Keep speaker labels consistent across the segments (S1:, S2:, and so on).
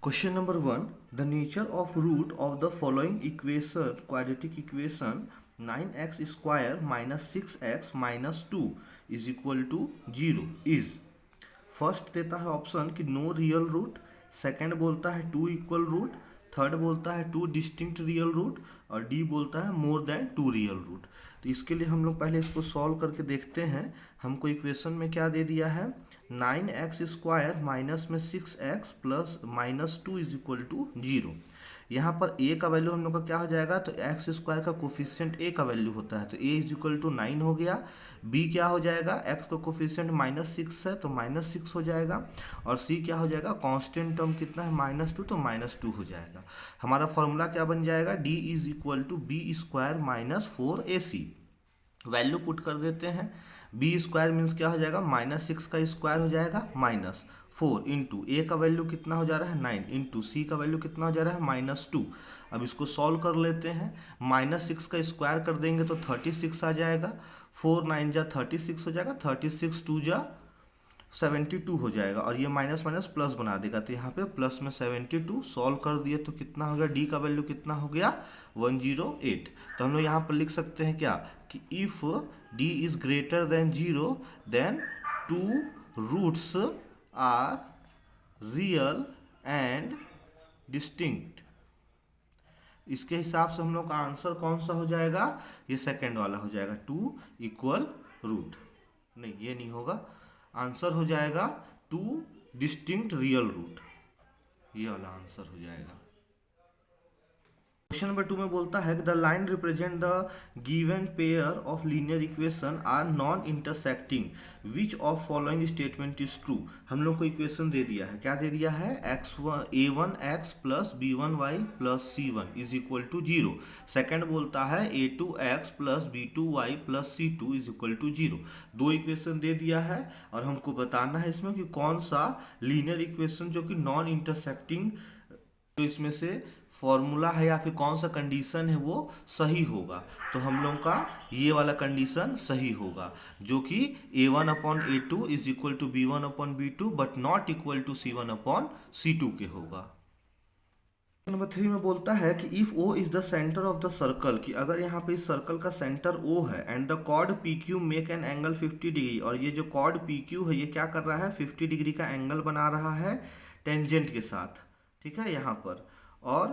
S1: Question number 1. The nature of root of the following equation, quadratic equation 9x square minus 6x minus 2 is equal to 0 is. First देता है option कि no real root, second बोलता है two equal root, third बोलता है two distinct real root और D बोलता है more than two real root. तो इसके लिए हम लोग पहले इसको सॉल्व करके देखते हैं। हमको इक्वेशन में क्या दे दिया है, 9x स्क्वायर माइनस में 6x plus minus 2 is equal to 0। यहाँ पर a का वैल्यू हम लोग का क्या हो जाएगा, तो एक्स स्क्वायर का कोफिशिएंट a का वैल्यू होता है तो a इज इक्वल टू 9 हो गया। b क्या हो जाएगा, x का कोफिशिएंट -6 है तो -6 हो जाएगा और c क्या हो जाएगा, कांस्टेंट टर्म कितना है -2 तो -2 हो जाएगा। हमारा फॉर्मूला क्या बन जाएगा, d is equal to B square minus 4ac। Value put कर देते हैं, बी स्क्वायर मीन्स क्या हो जाएगा, -6 का स्क्वायर हो जाएगा -4 इंटू ए का वैल्यू कितना हो जा रहा है 9 इंटू सी का वैल्यू कितना हो जा रहा है -2। अब इसको सॉल्व कर लेते हैं, -6 का स्क्वायर कर देंगे तो 36 आ जाएगा, 4 9 जा 36 हो जाएगा, 36 2 जा 72 हो जाएगा और ये माइनस माइनस प्लस बना देगा तो यहाँ पे प्लस में 72 सॉल्व कर दिए तो कितना हो गया, डी का वैल्यू कितना हो गया 108। तो हम लोग यहाँ पर लिख सकते हैं क्या कि if D is greater than 0 then two roots are real and distinct. इसके हिसाब से हम लोग का आंसर कौन सा हो जाएगा, ये सेकंड वाला हो जाएगा, टू इक्वल रूट। नहीं ये नहीं होगा, आंसर हो जाएगा टू डिस्टिंक्ट रियल रूट, ये वाला आंसर हो जाएगा। क्वेश्चन नंबर 2 में बोलता है कि the line represent the given pair of linear equation are non intersecting, which of following statement is true. हम लोग को इक्वेशन दे दिया है, क्या दे दिया है, a1x plus b1y plus c1 is equal to 0। Second बोलता है a2x plus b2y plus c2 is equal to 0। दो इक्वेशन दे दिया है और हमको बताना है इसमें कि कौन सा लीनियर इक्वेशन जो कि नॉन इंटरसेक्टिंग, तो इसमें से फॉर्मूला है या फिर कौन सा कंडीशन है वो सही होगा। तो हम लोग का ये वाला कंडीशन सही होगा जो कि a1/a2 is equal to b1/b2 but not equal to c1/c2 के होगा। नंबर 3 में बोलता है कि if O is the centre of the circle, कि अगर यहाँ पे इस सर्कल का सेंटर O है and the chord PQ make an angle 50 degree, और ये जो कॉर्ड PQ है ये क्या कर रहा है, 50 डिग्री का एंगल बना रहा है टेंजेंट के साथ, ठीक है यहाँ पर, और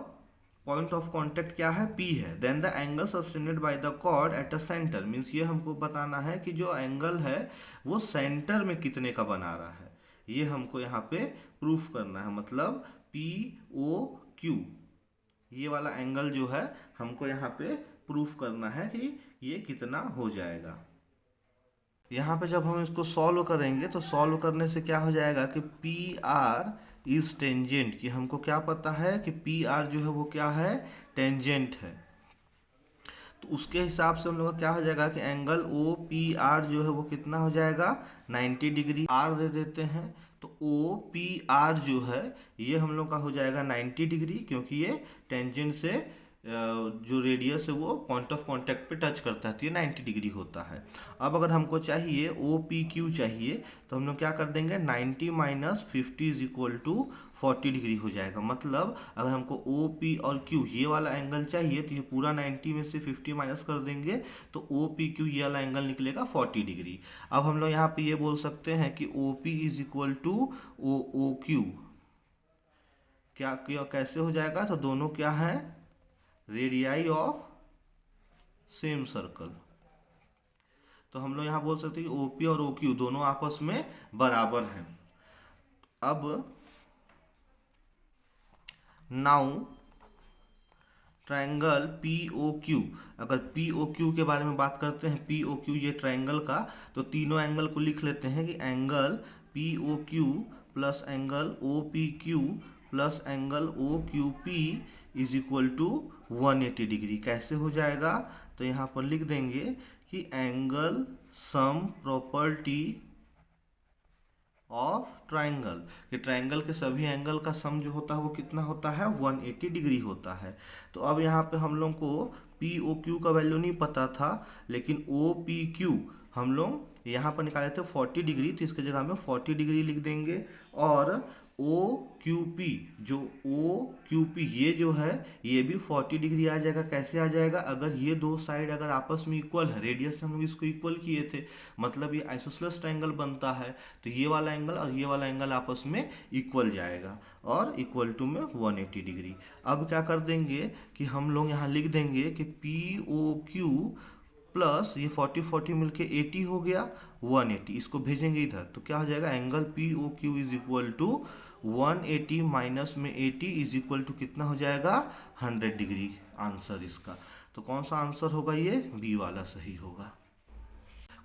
S1: पॉइंट ऑफ कांटेक्ट क्या है, P है। Then the angle subtended by the chord at a centre, means ये हमको बताना है कि जो एंगल है वो सेंटर में कितने का बना रहा है, ये हमको यहाँ पे प्रूफ करना है। मतलब POQ ये वाला एंगल जो है हमको यहाँ पे प्रूफ करना है कि ये कितना हो जाएगा। यहाँ पे जब हम इसको सॉल्व करेंगे तो सॉल्व करने से क्या हो जाएगा कि PR इज टेंजेंट, कि हमको क्या पता है कि PR जो है वो क्या है, टेंजेंट है। तो उसके हिसाब से हम लोग का क्या हो जाएगा कि एंगल OPR जो है वो कितना हो जाएगा 90 डिग्री। R दे देते हैं तो OPR जो है ये हम लोग का हो जाएगा 90 डिग्री, क्योंकि ये टेंजेंट से जो रेडियस है वो पॉइंट ऑफ कांटेक्ट पे टच करता है तो ये 90 डिग्री होता है। अब अगर हमको चाहिए OPQ चाहिए तो हम लोग क्या कर देंगे, 90 minus 50 is equal to 40 degree हो जाएगा। मतलब अगर हमको OP और Q ये वाला एंगल चाहिए तो ये पूरा 90 में से 50 माइनस कर देंगे तो OPQ ये वाला एंगल निकलेगा 40 डिग्री। अब हम लोग यहाँ पे ये बोल सकते हैं कि OP is equal to OQ, क्या कैसे हो जाएगा, तो दोनों क्या है, रेडियाई ऑफ सेम सर्कल। तो हम लोग यहाँ बोल सकते हैं कि OP और OQ दोनों आपस में बराबर हैं। अब नाउ ट्रायंगल POQ, अगर POQ के बारे में बात करते हैं, POQ ये ट्रायंगल का, तो तीनों एंगल को लिख लेते हैं कि angle POQ plus angle OPQ plus angle OQP is equal to 180 degree. कैसे हो जाएगा, तो यहाँ पर लिख देंगे कि angle sum property of triangle, कि ट्रायंगल के सभी एंगल का सम जो होता है वो कितना होता है, 180 डिग्री होता है। तो अब यहाँ पे हम लोग को POQ का वैल्यू नहीं पता था, लेकिन OPQ हम लोग यहाँ पर निकाले थे 40 डिग्री, तो इसके जगह में 40 डिग्री लिख देंगे और ओ क्यू पी, जो ओ क्यू पी ये जो है ये भी 40 डिग्री आ जाएगा। कैसे आ जाएगा? अगर ये दो साइड अगर आपस में इक्वल है, रेडियस से हम लोग इसको इक्वल किए थे, मतलब ये आइसोसेलेस ट्रायंगल बनता है, तो ये वाला एंगल और ये वाला एंगल आपस में इक्वल जाएगा और इक्वल टू में 180 डिग्री। अब क्या कर देंगे कि हम लोग यहाँ लिख देंगे कि पी ओ क्यू प्लस ये 40 मिलके 80 हो गया, 180 इसको भेजेंगे इधर, तो क्या हो जाएगा? Angle P O Q is equal to 180 minus में 80 इज इक्वल टू कितना हो जाएगा? 100 डिग्री आंसर इसका। तो कौन सा आंसर होगा? ये बी वाला सही होगा।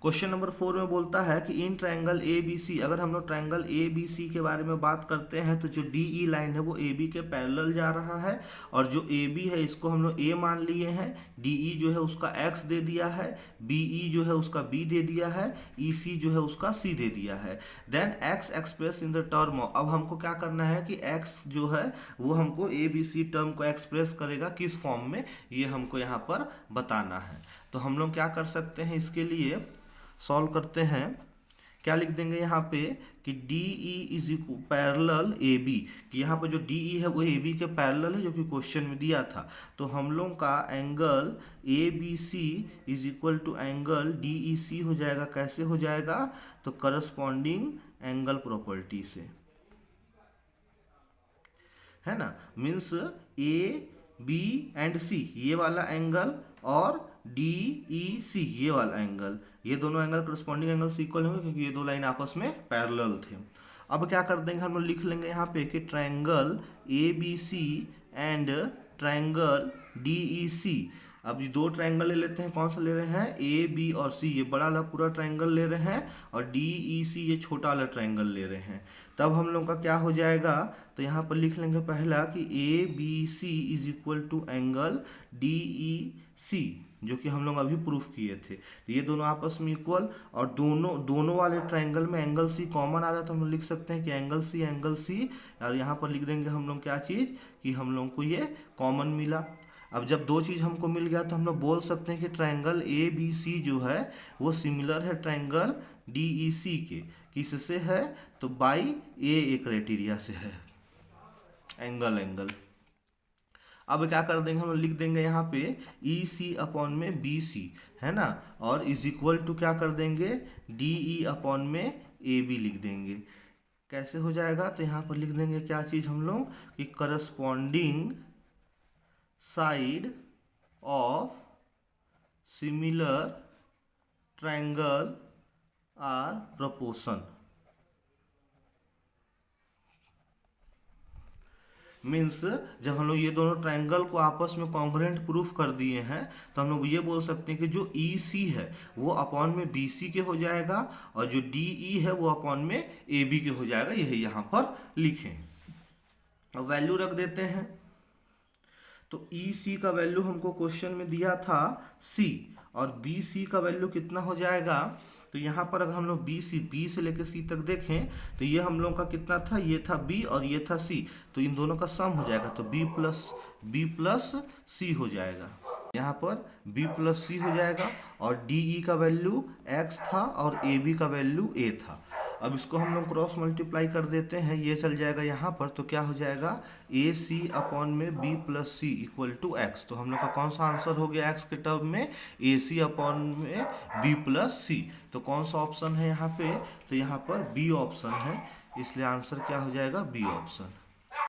S1: क्वेश्चन नंबर 4 में बोलता है कि इन ट्रायंगल ए बी सी, अगर हम लोग ट्रायंगल ए बी सी के बारे में बात करते हैं तो जो डी ई लाइन है वो ए बी के पैरेलल जा रहा है, और जो ए बी है इसको हम लोग ए मान लिए हैं, डी ई जो है उसका एक्स दे दिया है, बी ई जो है उसका बी दे दिया है, ई सी जो है उसका सी दे दिया है। Then X express in the term of, अब हमको क्या करना है कि एक्स जो है वो हमको ए बी सी टर्म को एक्सप्रेस करेगा किस फॉर्म में, ये हमको यहाँ पर बताना है। तो हम लोग क्या कर सकते हैं, इसके लिए सॉल्व करते हैं। क्या लिख देंगे यहाँ पे कि D E is parallel A B, कि यहाँ पर जो डी ई है वो ए बी के पैरेलल है, जो कि क्वेश्चन में दिया था। तो हम लोग का angle A B C is equal to angle D E C हो जाएगा। कैसे हो जाएगा? तो करस्पॉन्डिंग एंगल प्रॉपर्टी से, है ना। मीन्स ए बी एंड सी ये वाला एंगल और डी ई सी ये वाला एंगल, ये दोनों एंगल करस्पॉन्डिंग एंगल से इक्वल होंगे क्योंकि ये दो लाइन आपस में पैरेलल थे। अब क्या कर देंगे, हम लोग लिख लेंगे यहाँ पे कि triangle A B C and triangle D E C. अब ये दो ट्रायंगल ले लेते हैं, कौन सा ले रहे हैं? ए बी और सी, ये बड़ा वाला पूरा ट्रायंगल ले रहे हैं, और डी ई सी ये छोटा वाला ट्रायंगल ले रहे हैं। तब हम लोग का क्या हो जाएगा? तो यहाँ पर लिख लेंगे पहला कि A B C is equal to angle D E C, जो कि हम लोग अभी प्रूफ किए थे। तो ये दोनों आपस में इक्वल, और दोनों वाले ट्रायंगल में एंगल सी कॉमन आ रहा है, तो हम लोग लिख सकते हैं कि एंगल सी, और यहाँ पर लिख देंगे हम लोग क्या चीज़ कि हम लोग को ये कॉमन मिला। अब जब दो चीज़ हमको मिल गया तो हम लोग बोल सकते हैं कि ट्रायंगल ए बी सी जो है वो सिमिलर है ट्रायंगल डी ई सी के। किससे है? तो बाई ए क्राइटेरिया से है, एंगल। अब क्या कर देंगे, हम लोग लिख देंगे यहाँ पे ई सी अपॉन में बी सी, है ना, और इज इक्वल टू क्या कर देंगे? डी ई अपॉन में ए बी लिख देंगे। कैसे हो जाएगा? तो यहाँ पर लिख देंगे क्या चीज़ हम लोग कि corresponding side of similar triangle are proportion. Means जब हम लोग ये दोनों ट्रायंगल को आपस में कॉन्ग्रुएंट प्रूफ कर दिए हैं तो हम लोग ये बोल सकते हैं कि जो ई सी है वो अपॉन में बी सी के हो जाएगा, और जो डी ई है वो अपॉन में ए बी के हो जाएगा। यही यहाँ पर लिखें, और वैल्यू रख देते हैं। तो ई सी का वैल्यू हमको क्वेश्चन में दिया था सी, और बी सी का वैल्यू कितना हो जाएगा? तो यहाँ पर अगर हम लोग बी से लेकर सी तक देखें तो ये हम लोग का कितना था? ये था बी और ये था सी, तो इन दोनों का सम हो जाएगा, तो बी प्लस सी हो जाएगा। यहाँ पर बी प्लस सी हो जाएगा, और डी ई का वैल्यू एक्स था और ए बी का वैल्यू ए था। अब इसको हम लोग क्रॉस मल्टीप्लाई कर देते हैं, ये चल जाएगा यहाँ पर, तो क्या हो जाएगा? ए सी अपॉन में B plus C equal to X. तो हम लोग का कौन सा आंसर हो गया एक्स के टर्म में? ए सी अपॉन में बी प्लस सी। तो कौन सा ऑप्शन है यहाँ पे? तो यहाँ पर बी ऑप्शन है, इसलिए आंसर क्या हो जाएगा? B option.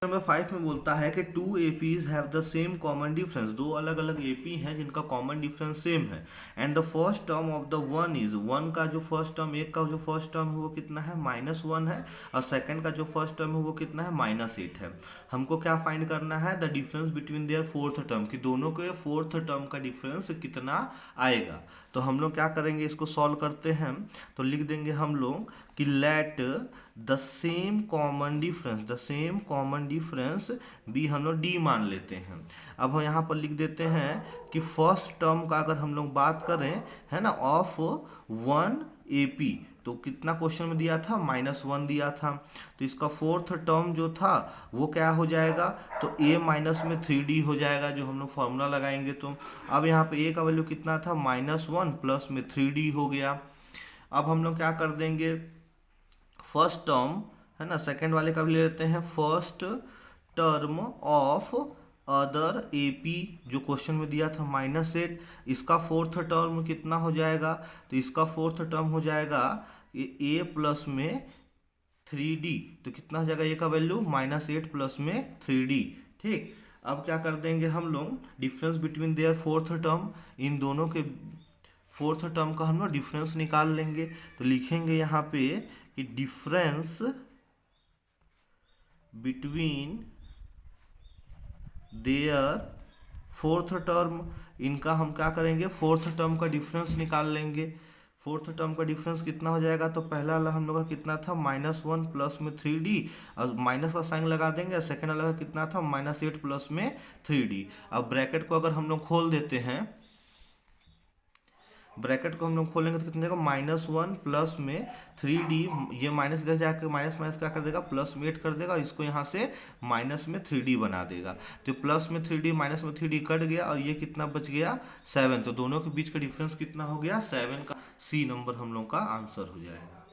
S1: नंबर 5 में बोलता है कि two APs have the same common difference, दो अलग अलग एपी हैं जिनका कॉमन डिफरेंस सेम है, and the first term of the one is, one का जो फर्स्ट टर्म, एक का जो फर्स्ट टर्म है वो कितना है? -1 है, और सेकंड का जो फर्स्ट टर्म है वो कितना है? -8 है। हमको क्या फाइंड करना है? The difference between their fourth term, कि दोनों के फोर्थ टर्म का डिफरेंस कितना आएगा। तो हम लोग क्या करेंगे, इसको सॉल्व करते हैं। तो लिख देंगे हम लोग कि let the same common difference be, हम लोग डी मान लेते हैं। अब हम यहाँ पर लिख देते हैं कि फर्स्ट टर्म का अगर हम लोग बात करें, है ना, ऑफ 1 AP, तो कितना क्वेश्चन में दिया था? -1 दिया था। तो इसका फोर्थ टर्म जो था वो क्या हो जाएगा? तो a माइनस में 3d हो जाएगा, जो हम लोग फॉर्मूला लगाएंगे। तो अब यहाँ पे a का वैल्यू कितना था? -1 प्लस में 3d हो गया। अब हम लोग क्या कर देंगे, फर्स्ट टर्म है ना। सेकंड वाले का भी ले लेते हैं, first term of other AP, जो क्वेश्चन में दिया था -8, इसका फोर्थ टर्म कितना हो जाएगा, तो इसका फोर्थ टर्म हो जाएगा A प्लस में 3D, तो कितना हो जाएगा ए का वैल्यू -8 प्लस में 3D। ठीक, अब क्या कर देंगे हम लोग, difference between their fourth term, इन दोनों के फोर्थ टर्म का हम लोग डिफरेंस निकाल लेंगे। तो लिखेंगे यहाँ पे कि difference between their fourth term, इनका हम क्या करेंगे, फोर्थ टर्म का डिफरेंस निकाल लेंगे। फोर्थ टर्म का डिफरेंस कितना हो जाएगा, तो पहला वाला हम लोग का कितना था -1 प्लस में 3D, और माइनस का साइन लगा देंगे। सेकेंड वाला का कितना था -8 प्लस में 3D। अब ब्रैकेट को अगर हम लोग खोल देते हैं, ब्रैकेट को हम लोग खोलेंगे तो कितना जाएगा, -1 प्लस में 3D, ये माइनस इधर जाकर माइनस माइनस क्या कर देगा, प्लस में 8 कर देगा, और इसको यहाँ से माइनस में 3D बना देगा। तो प्लस में 3D माइनस में 3D कट गया, और ये कितना बच गया 7। तो दोनों के बीच का डिफरेंस कितना हो गया 7 का। C नंबर हम लोग का आंसर हो जाएगा।